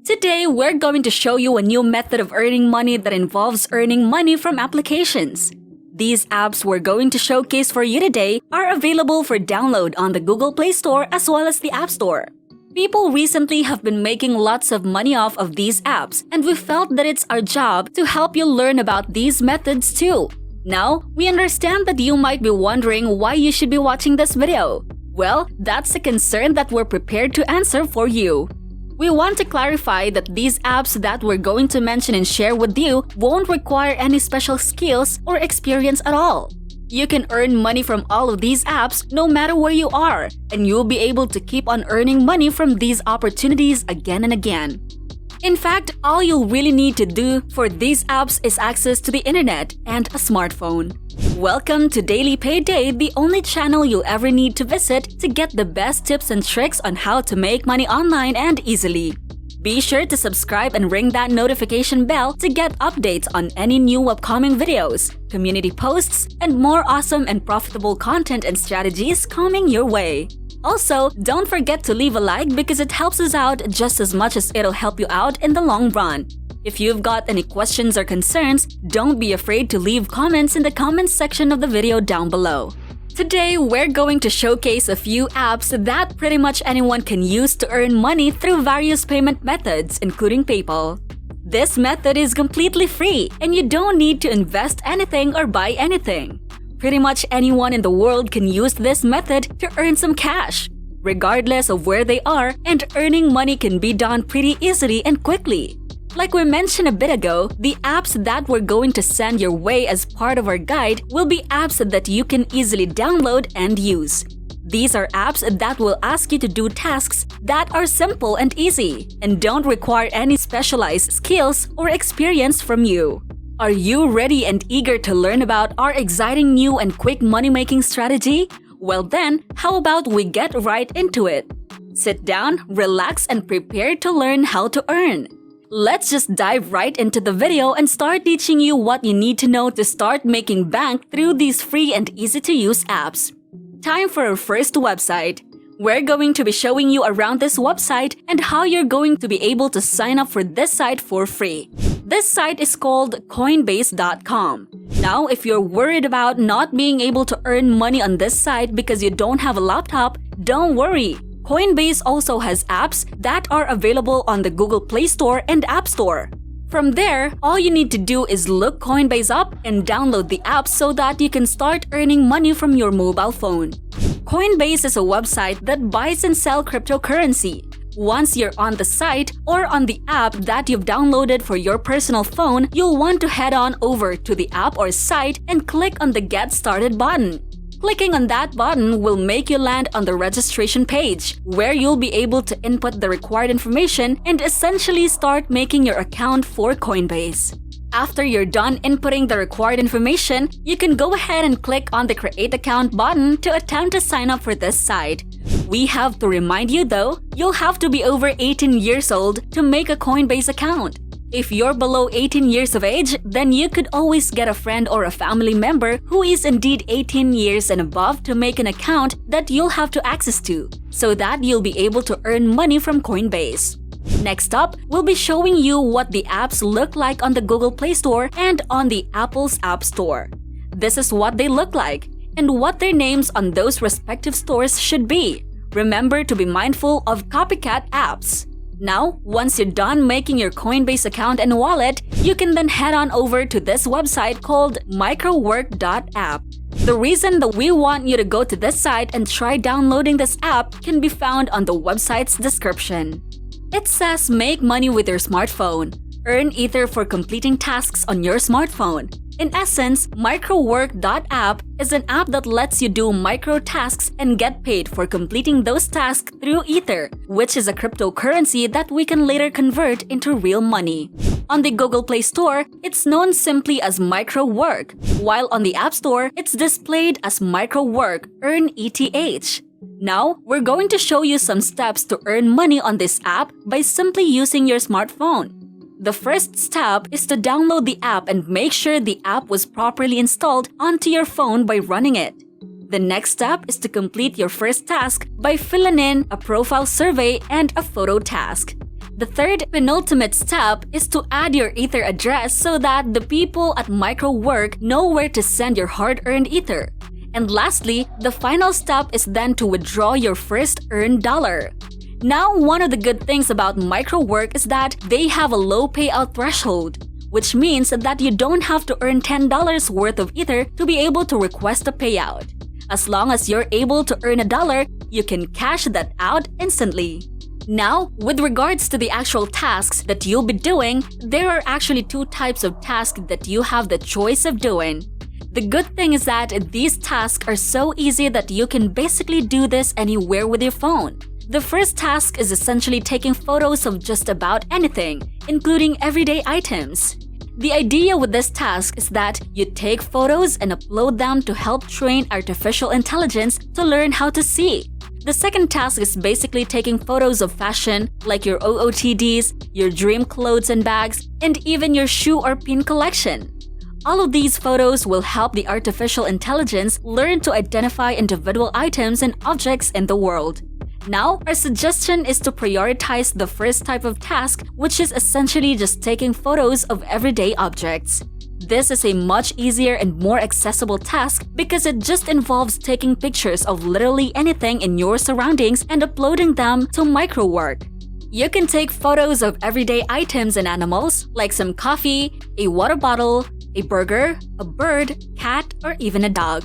Today, we're going to show you a new method of earning money that involves earning money from applications. These apps we're going to showcase for you today are available for download on the Google Play Store as well as the App Store. People recently have been making lots of money off of these apps, and we felt that it's our job to help you learn about these methods too. Now, we understand that you might be wondering why you should be watching this video. Well, that's a concern that we're prepared to answer for you. We want to clarify that these apps that we're going to mention and share with you won't require any special skills or experience at all. You can earn money from all of these apps no matter where you are, and you'll be able to keep on earning money from these opportunities again and again. In fact, all you'll really need to do for these apps is access to the internet and a smartphone. Welcome to Daily Payday, the only channel you'll ever need to visit to get the best tips and tricks on how to make money online and easily. Be sure to subscribe and ring that notification bell to get updates on any new upcoming videos, community posts, and more awesome and profitable content and strategies coming your way. Also, don't forget to leave a like because it helps us out just as much as it'll help you out in the long run. If you've got any questions or concerns, don't be afraid to leave comments in the comments section of the video down below. Today, we're going to showcase a few apps that pretty much anyone can use to earn money through various payment methods, including PayPal. This method is completely free, and you don't need to invest anything or buy anything. Pretty much anyone in the world can use this method to earn some cash, regardless of where they are, and earning money can be done pretty easily and quickly. Like we mentioned a bit ago, the apps that we're going to send your way as part of our guide will be apps that you can easily download and use. These are apps that will ask you to do tasks that are simple and easy and don't require any specialized skills or experience from you. Are you ready and eager to learn about our exciting new and quick money-making strategy? Well then, how about we get right into it? Sit down, relax, and prepare to learn how to earn. Let's just dive right into the video and start teaching you what you need to know to start making bank through these free and easy-to-use apps. Time for our first website. We're going to be showing you around this website and how you're going to be able to sign up for this site for free. This site is called Coinbase.com. Now, if you're worried about not being able to earn money on this site because you don't have a laptop, don't worry. Coinbase also has apps that are available on the Google Play Store and App Store. From there, all you need to do is look Coinbase up and download the app so that you can start earning money from your mobile phone. Coinbase is a website that buys and sells cryptocurrency. Once you're on the site or on the app that you've downloaded for your personal phone, you'll want to head on over to the app or site and click on the Get Started button. Clicking on that button will make you land on the registration page, where you'll be able to input the required information and essentially start making your account for Coinbase. After you're done inputting the required information, you can go ahead and click on the Create Account button to attempt to sign up for this site. We have to remind you though, you'll have to be over 18 years old to make a Coinbase account. If you're below 18 years of age, then you could always get a friend or a family member who is indeed 18 years and above to make an account that you'll have to access to, so that you'll be able to earn money from Coinbase. Next up, we'll be showing you what the apps look like on the Google Play Store and on the Apple's App Store. This is what they look like, and what their names on those respective stores should be. Remember to be mindful of copycat apps. Now, once you're done making your Coinbase account and wallet, you can then head on over to this website called microwork.app. The reason that we want you to go to this site and try downloading this app can be found on the website's description. It says make money with your smartphone. Earn Ether for completing tasks on your smartphone. In essence, microwork.app is an app that lets you do micro tasks and get paid for completing those tasks through Ether, which is a cryptocurrency that we can later convert into real money. On the Google Play Store, it's known simply as MicroWork, while on the App Store, it's displayed as MicroWork Earn ETH. Now, we're going to show you some steps to earn money on this app by simply using your smartphone. The first step is to download the app and make sure the app was properly installed onto your phone by running it. The next step is to complete your first task by filling in a profile survey and a photo task. The third penultimate step is to add your Ether address so that the people at MicroWork know where to send your hard-earned Ether. And lastly, the final step is then to withdraw your first earned dollar. Now, one of the good things about MicroWork is that they have a low payout threshold, which means that you don't have to earn $10 worth of Ether to be able to request a payout. As long as you're able to earn $1, you can cash that out instantly. Now, with regards to the actual tasks that you'll be doing, there are actually two types of tasks that you have the choice of doing. The good thing is that these tasks are so easy that you can basically do this anywhere with your phone. The first task is essentially taking photos of just about anything, including everyday items. The idea with this task is that you take photos and upload them to help train artificial intelligence to learn how to see. The second task is basically taking photos of fashion, like your OOTDs, your dream clothes and bags, and even your shoe or pin collection. All of these photos will help the artificial intelligence learn to identify individual items and objects in the world. Now, our suggestion is to prioritize the first type of task, which is essentially just taking photos of everyday objects. This is a much easier and more accessible task because it just involves taking pictures of literally anything in your surroundings and uploading them to MicroWork. You can take photos of everyday items and animals, like some coffee, a water bottle, a burger, a bird, cat, or even a dog.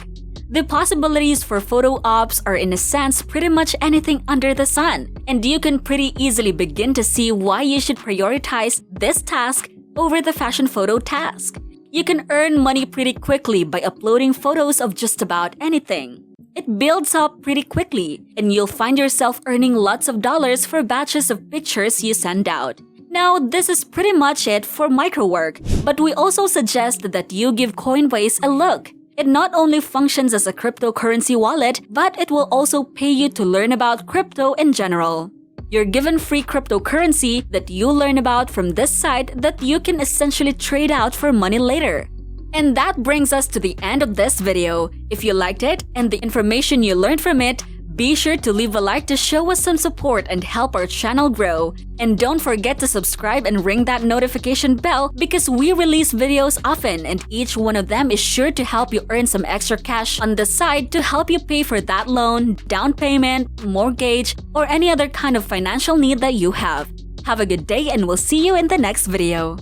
The possibilities for photo ops are in a sense pretty much anything under the sun, and you can pretty easily begin to see why you should prioritize this task over the fashion photo task. You can earn money pretty quickly by uploading photos of just about anything. It builds up pretty quickly, and you'll find yourself earning lots of dollars for batches of pictures you send out. Now, this is pretty much it for MicroWork, but we also suggest that you give Coinbase a look. It not only functions as a cryptocurrency wallet, but it will also pay you to learn about crypto in general. You're given free cryptocurrency that you learn about from this site that you can essentially trade out for money later. And that brings us to the end of this video. If you liked it and the information you learned from it, be sure to leave a like to show us some support and help our channel grow. And don't forget to subscribe and ring that notification bell because we release videos often and each one of them is sure to help you earn some extra cash on the side to help you pay for that loan, down payment, mortgage, or any other kind of financial need that you have. Have a good day and we'll see you in the next video.